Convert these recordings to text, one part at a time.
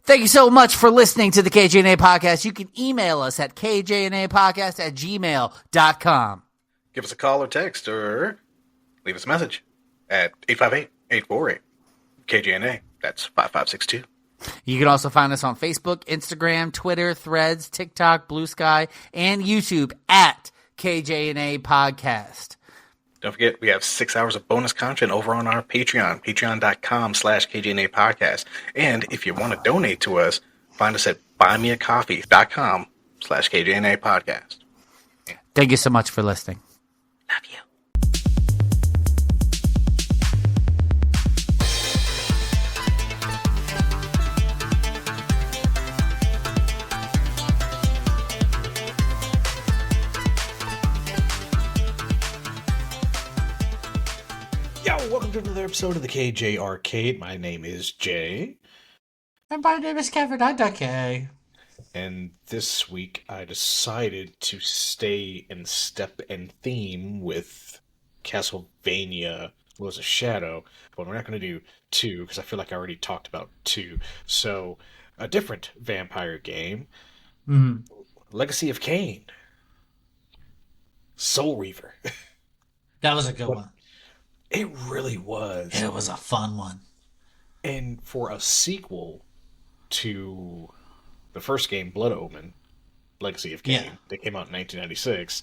Thank you so much for listening to the KJNA podcast. You can email us at kjnapodcast@gmail.com. Give us a call or text or leave us a message at 858-848-KJNA. That's 5562. You can also find us on Facebook, Instagram, Twitter, Threads, TikTok, Blue Sky, and YouTube at KJNA Podcast. Don't forget, we have 6 hours of bonus content over on our Patreon, patreon.com/KJNA Podcast. And if you want to donate to us, find us at buymeacoffee.com/KJNA Podcast. Thank you so much for listening. Love you. Welcome to another episode of the KJ Arcade. My name is Jay. And my name is Kevin. I'm K. And this week I decided to stay in step and theme with Castlevania Was a Shadow. But we're not going to do 2 because I feel like I already talked about 2. So, a different vampire game. Legacy of Kain. Soul Reaver. That was a good one. It really was. It was a fun one. And for a sequel to the first game, Blood Omen, Legacy of Kain, that came out in 1996,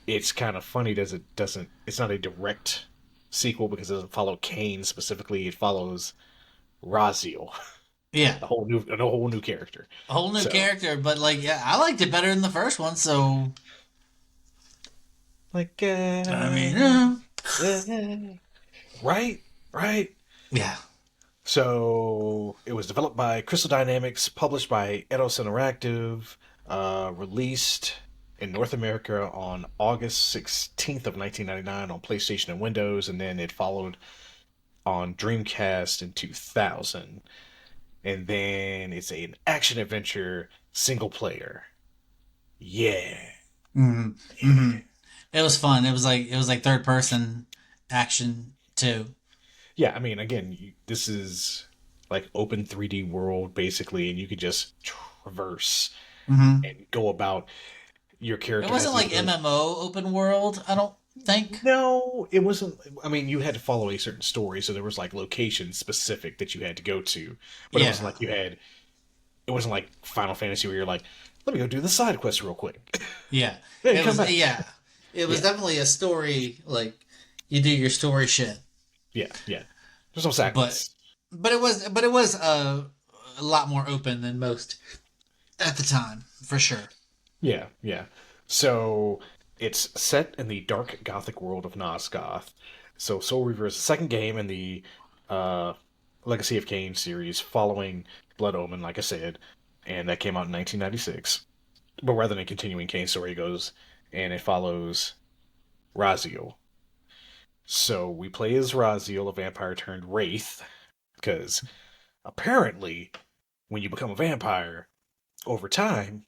it's kind of funny it's not a direct sequel because it doesn't follow Kain specifically. It follows Raziel. Yeah. A whole new character. A whole new character, but I liked it better than the first one, so... Right? Yeah. So, it was developed by Crystal Dynamics, published by Eidos Interactive, released in North America on August 16th of 1999 on PlayStation and Windows, and then it followed on Dreamcast in 2000. And then it's an action-adventure single-player. Yeah. Mm-hmm. Mm-hmm. It was fun. It was like third person action too. Yeah, I mean, again, this is like open 3D world basically, and you could just traverse and go about your character. It wasn't like MMO open world, I don't think. No, it wasn't. I mean, you had to follow a certain story, so there was like location specific that you had to go to, but it wasn't like it wasn't like Final Fantasy where you're like, let me go do the side quest real quick. Yeah, it was definitely a story, like, you do your story shit. Yeah. There's no side quests. But it was a lot more open than most at the time, for sure. Yeah. So, it's set in the dark gothic world of Nosgoth. So, Soul Reaver is the second game in the Legacy of Kain series, following Blood Omen, like I said, and that came out in 1996. But rather than continuing Kain's story, it goes... and it follows Raziel. So we play as Raziel, a vampire turned wraith, because apparently when you become a vampire, over time,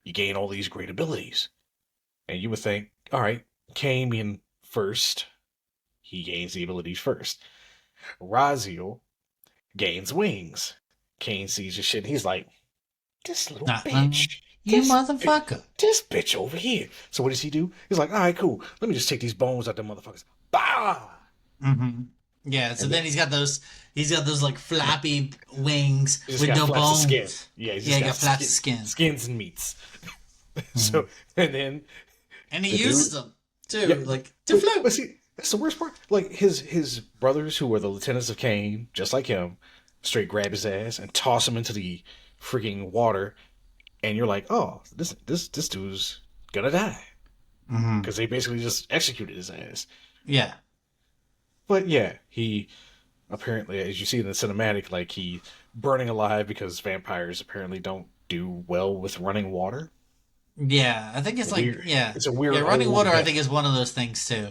you gain all these great abilities. And you would think, alright, Kain being first, he gains the abilities first. Raziel gains wings. Kain sees your shit and he's like, this little bitch. Motherfucker. This bitch over here. So what does he do? He's like, all right, cool. Let me just take these bones out them motherfuckers. Bah! Mm-hmm. Yeah, so then he's got those like flappy wings with no bones. Skin. Yeah, he's got flaps of skin. Skins and meats. So, and he uses them, too, to float. But see, that's the worst part. Like, his brothers, who were the lieutenants of Kain, just like him, straight grab his ass and toss him into the freaking water. And you're like, oh, this dude's gonna die. Because they basically just executed his ass. Yeah. But yeah, he apparently, as you see in the cinematic, like, he burning alive because vampires apparently don't do well with running water. Yeah, I think it's like, weird, it's a weird... Yeah, running water, I think, is one of those things, too.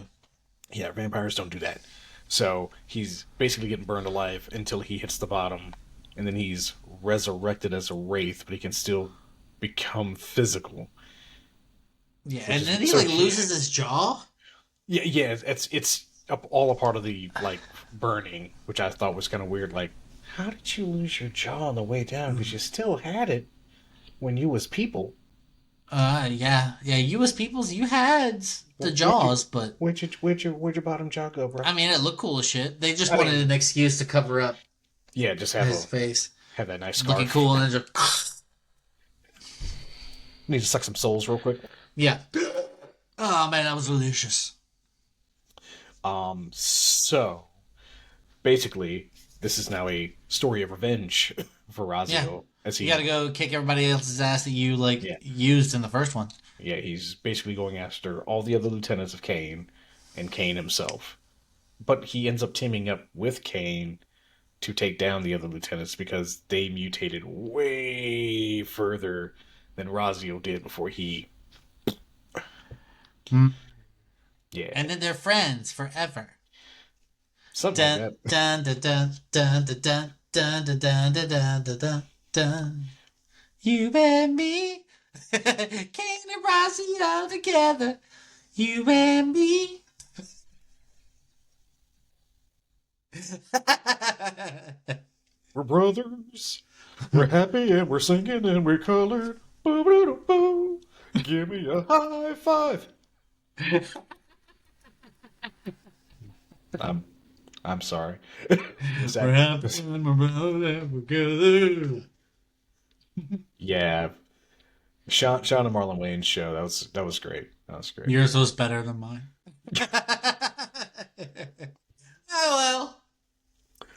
Yeah, vampires don't do that. So, he's basically getting burned alive until he hits the bottom, and then he's resurrected as a wraith, but he can still become physical. Yeah, and then he loses his jaw? Yeah, it's all a part of the, like, burning, which I thought was kind of weird. Like, how did you lose your jaw on the way down? Because you still had it when you was people. Yeah. You as peoples, you had the Where'd you, jaws, but where'd your bottom jaw go, bro? I mean, it looked cool as shit. They just I wanted mean, an excuse to cover up yeah, just his face have that nice looking scarf. cool, and then just Need to suck some souls real quick. yeah. Oh man, that was delicious. So basically, this is now a story of revenge for Yeah, Raziel as you he, got to go kick everybody else's ass that you like yeah, used in the first one. yeah, he's basically going after all the other lieutenants of Kain and Kain himself. But he ends up teaming up with Kain to take down the other lieutenants because they mutated way further than Raziel did before he, Hmm. yeah, And then they're friends forever. something Dun like that. dun dun dun dun dun dun dun dun dun dun dun dun dun. You and me, King and Raziel together. You and me. We're brothers. We're happy and we're singing and we're colored. Boo boo doo boo. Give me a high five. I'm I'm sorry. Is We're happy that, and we're together. yeah, Sean and Marlon Wayne's show. That was great. That was great. Yours was better than mine. Oh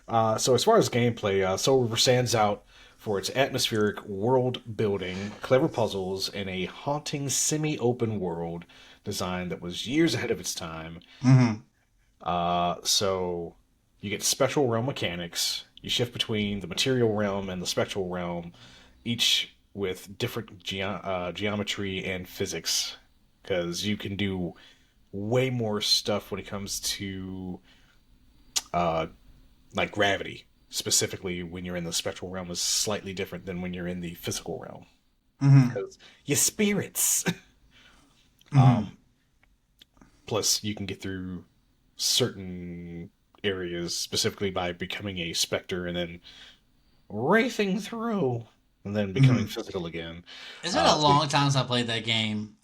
well. So as far as gameplay, Soul River stands out for its atmospheric world building, clever puzzles, and a haunting semi-open world design that was years ahead of its time. Mm-hmm. So you get spectral realm mechanics. You shift between the material realm and the spectral realm, each with different geometry and physics, because you can do way more stuff when it comes to uh, like gravity. Specifically, when you're in the spectral realm, is slightly different than when you're in the physical realm Mm-hmm. because your spirits. Mm-hmm. Plus, you can get through certain areas specifically by becoming a specter and then racing through and then becoming Mm-hmm. physical again. It's been a So long time since I played that game.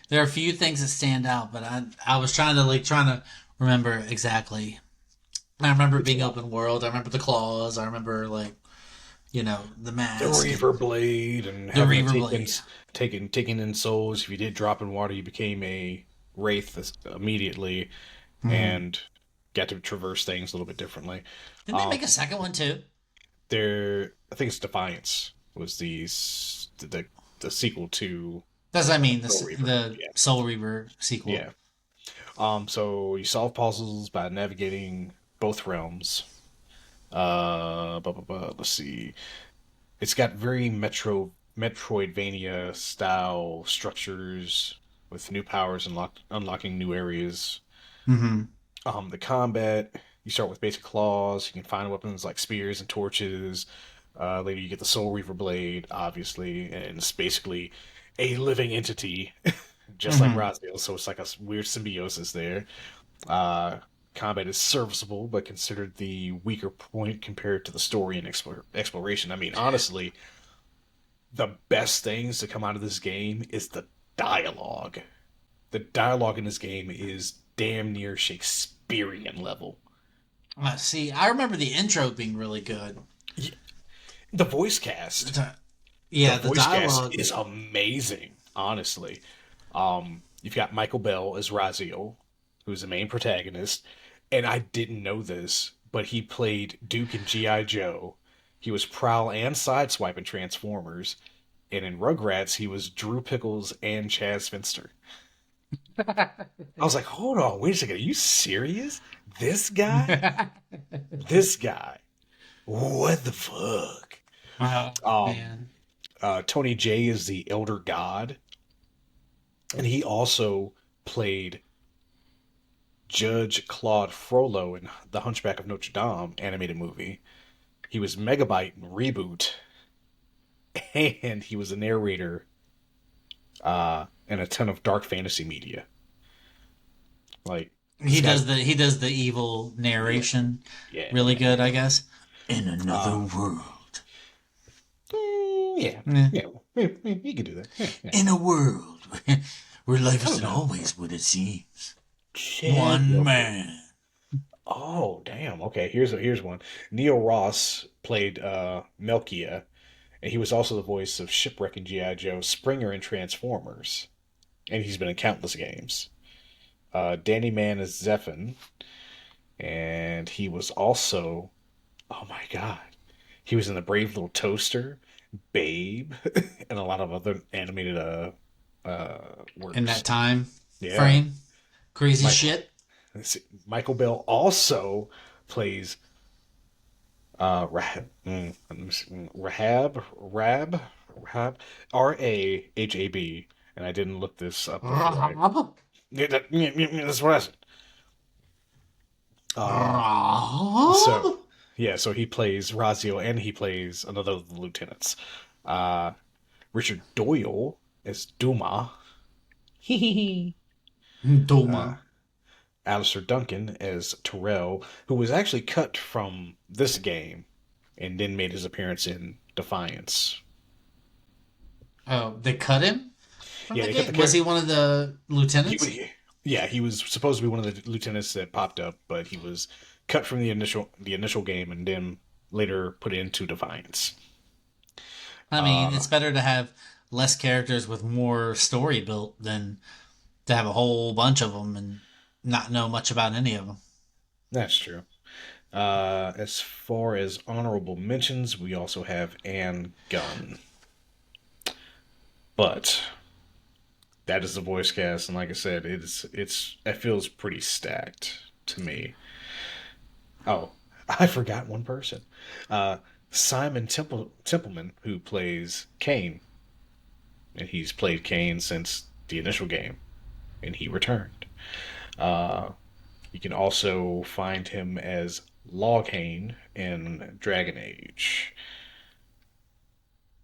There are a few things that stand out, but I was trying to remember exactly. I remember it it's a being lot. open world. I remember the claws. I remember the The mask and Reaver blade and the having to Reaver take in, blade. taking in souls. If you did drop in water, you became a wraith immediately Mm-hmm. and got to traverse things a little bit differently. Didn't they Um, make a second one too? I think it's Defiance was the sequel to That's what I mean. Soul Reaver. The Yeah, Soul Reaver sequel. yeah. So you solve puzzles by navigating both realms. Let's see. It's got very Metroidvania style structures with new powers and unlocking new areas. Mm-hmm. The combat, you start with basic claws. You can find weapons like spears and torches. Later, you get the Soul Reaver blade, obviously, and it's basically a living entity, just like Mm-hmm. Raziel. So it's like a weird symbiosis there. Uh, Combat is serviceable, but considered the weaker point compared to the story and exploration. I mean, honestly, the best things to come out of this game is the dialogue. The dialogue in this game is damn near Shakespearean level. See, I remember the intro being really good. The voice cast, the Yeah, the voice cast dialogue. is amazing. Honestly, you've got Michael Bell as Raziel, who's the main protagonist, and I didn't know this, but he played Duke in GI Joe. He was Prowl and Sideswipe in Transformers, and in Rugrats he was Drew Pickles and Chaz Finster. I was like, hold on, wait a second, are you serious? This guy? This guy? What the fuck? Oh Um, man. Tony J is the Elder God, and he also played Judge Claude Frollo in The Hunchback of Notre Dame animated movie. He was Megabyte in Reboot, and he was a narrator in a ton of dark fantasy media. Like this guy's He does the evil yeah, narration yeah, really yeah, good, I guess. In another world. Yeah, Yeah. yeah, you can do that. Yeah. In a world where life I don't isn't know. always what it seems. Shit. One man. Oh, damn. Okay, here's one. Neil Ross played Melkia, and he was also the voice of Shipwreck and G.I. Joe, Springer, and Transformers. And he's been in countless games. Danny Mann is Zephyr, and he was also, oh my god, he was in the Brave Little Toaster, Babe, and a lot of other animated In works. that time Yeah, frame. Crazy Michael shit. Michael Bell also plays Rahab, Rahab, and I didn't look this up before. Yeah, that's what I said. Uh, so yeah, so he plays Raziel and he plays another of the lieutenants. Uh, Richard Doyle as Duma. uh, Doma. Alistair Duncan as Terrell, who was actually cut from this game and then made his appearance in Defiance. Oh, they cut him from Yeah, the they cut the game? Was he character. one of the He, lieutenants? he- yeah, he was supposed to be one of the lieutenants that popped up, but he was cut from the initial game and then later put into Defiance. I mean, it's better to have less characters with more story built than to have a whole bunch of them and not know much about any of them. That's true. As far as honorable mentions, we also have Anne Gunn. But that is the voice cast, and like I said, it feels pretty stacked to me. Oh, I forgot one person. Uh, Simon Templeman, who plays Kain, and he's played Kain since the initial game, and he returned. Uh, you can also find him as Loghain in Dragon Age.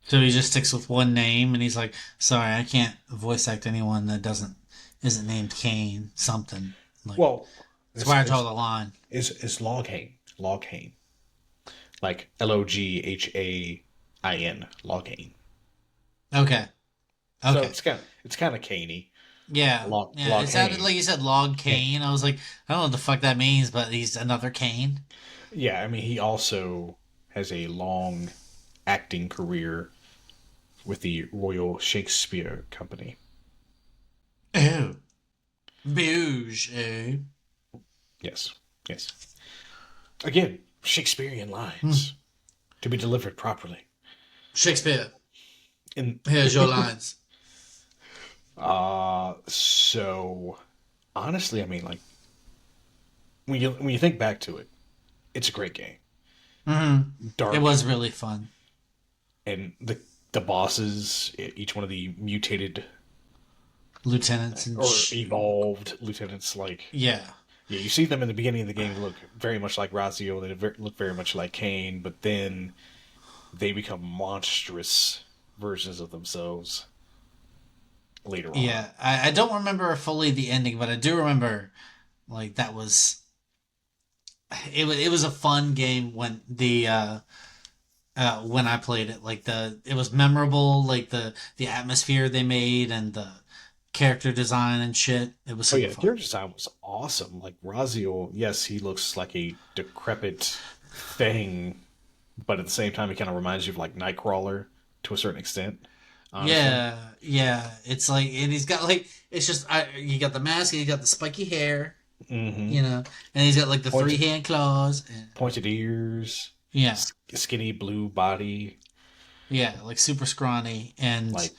So he just sticks with one name and he's like, sorry, I can't voice act anyone that doesn't isn't named Kane something. Like Well, that's it's where I draw it's the line. it's Loghain, like Loghain, Loghain. Okay. So Okay. it's kind of caney. Yeah. Yeah. It sounded Loghain. like you said log Yeah. Kane. I was like, I don't know what the fuck that means, but he's another Kane. Yeah, I mean, he also has a long acting career with the Royal Shakespeare Company. Oh. Booge, eh? Yes, yes. Again, Shakespearean lines to be delivered properly. Shakespeare, And here's your lines. so honestly, I mean, like when you think back to it, it's a great game. It Dark was really fun. and the bosses, each one of the mutated Lieutenants and or evolved lieutenants, like yeah. yeah, you see them in the beginning of the game look very much like Raziel, they look very much like Kain, but then they become monstrous versions of themselves later on. Yeah. I don't remember fully the ending, but I do remember like that was it was a fun game when I played it. Like it was memorable, like the atmosphere they made and the character design and shit. It was Oh super yeah, the fun. character design was awesome. Like Raziel, yes, he looks like a decrepit thing, but at the same time, he kind of reminds you of like Nightcrawler to a certain extent. Honestly, Yeah, yeah. It's like, and he's got like, it's just, you got the mask, and you got the spiky hair, mm-hmm. and he's got like the three Pointed, hand claws. And, pointed ears, yeah, skinny blue body. yeah, like super scrawny, and Like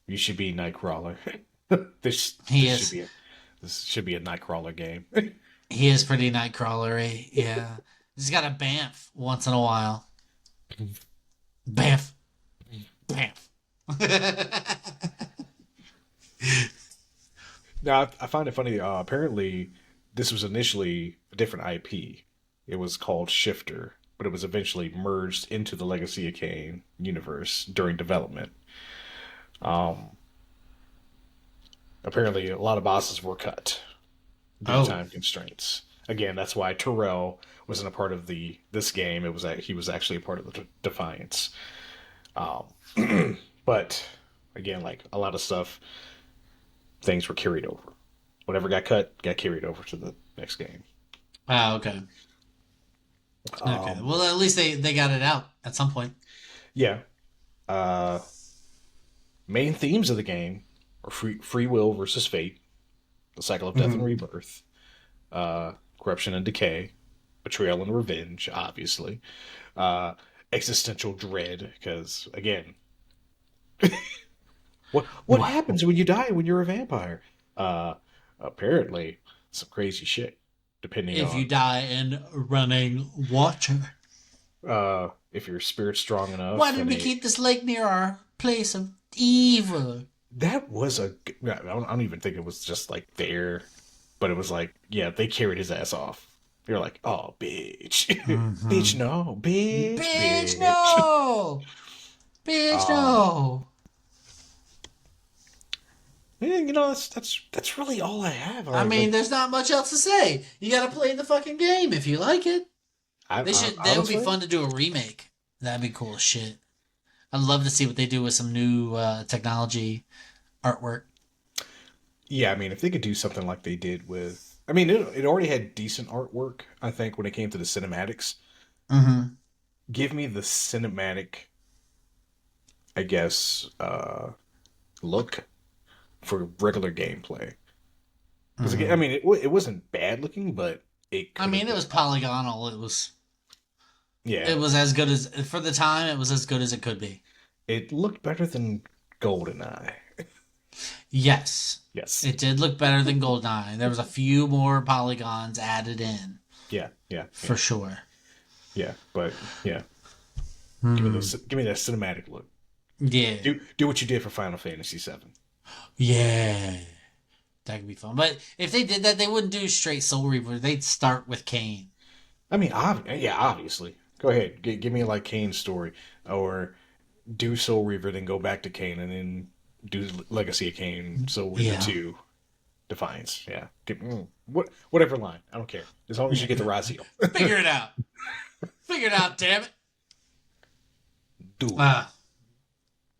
you should be Nightcrawler. this he this should is be a Nightcrawler game. he is pretty nightcrawlery. Yeah, he's got a bamf once in a while. Bamf, bamf. Now I find it funny. Apparently, this was initially a different IP. It was called Shifter, but it was eventually merged into the Legacy of Kain universe during development. Um, Apparently, a lot of bosses were cut due to Oh, time constraints. again, that's why Terrell wasn't a part of this game. He was actually a part of the Defiance. But again, like a lot of stuff, things were carried over. Whatever got cut got carried over to the next game. Oh, okay. Okay. Well, at least they got it out at some point. Yeah. Uh, Main themes of the game are free will versus fate, the cycle of death and rebirth, corruption and decay, betrayal and revenge, obviously, uh, existential dread, because again, what Wow. happens when you die when you're a vampire? Uh, Apparently, some crazy shit. Depending If you on die in running water. if your spirit's strong Why enough, did and we keep this lake near our place of evil? that was I don't even think it was just like there, but it was like, yeah, they carried his ass off. You're like, oh, bitch, bitch, Mm-hmm. no, bitch, Bitch, bitch. no! Bitch, Um, no! and, that's really all I have. I mean, Like, there's not much else to say. You gotta play the fucking game if you like it. That would be honestly, fun to do a remake. That'd be cool as shit. I'd love to see what they do with some new technology artwork. yeah, I mean, if they could do something like they did with, I mean, it already had decent artwork. I think when it came to the cinematics, Mm-hmm. give me the cinematic, I guess, look for regular gameplay. Because again, I Mm-hmm. mean, it wasn't bad looking, but it I could have mean, it been. was polygonal. Yeah, It was as good as for the time. It was as good as it could be. it looked better than GoldenEye. Yes, Yes. it did look better than Goldeneye. There was a few more polygons added in Yeah, yeah, for yeah, sure. yeah. But yeah, Hmm. give me that cinematic look. Yeah, Do what you did for Final Fantasy VII. yeah, that could be fun. But if they did that, they wouldn't do straight Soul Reaper. They'd start with Kain. I mean, yeah, obviously. Go ahead, give me like Kane's story, or do Soul Reaver, then go back to Kane, and then do Legacy of Kain, Soul Reaver Yeah, 2, Defiance. Yeah, whatever line, I don't care as long as you yeah. get the Raziel. Figure it out. Figure it out. Damn it. Do it. Uh,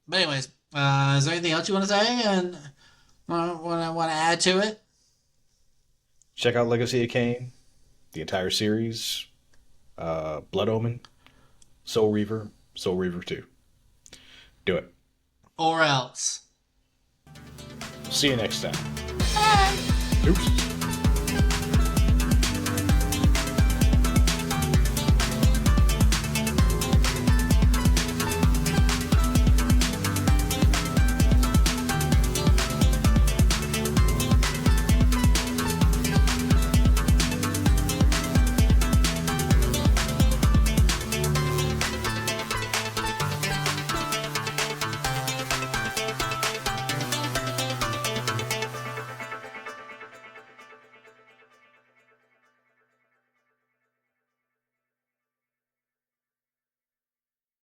but anyways, is there anything else you want to say and want to add to it? Check out Legacy of Kain, the entire series, Blood Omen, Soul Reaver, Soul Reaver 2. Do it. Or else. See you next time. Bye. Oops.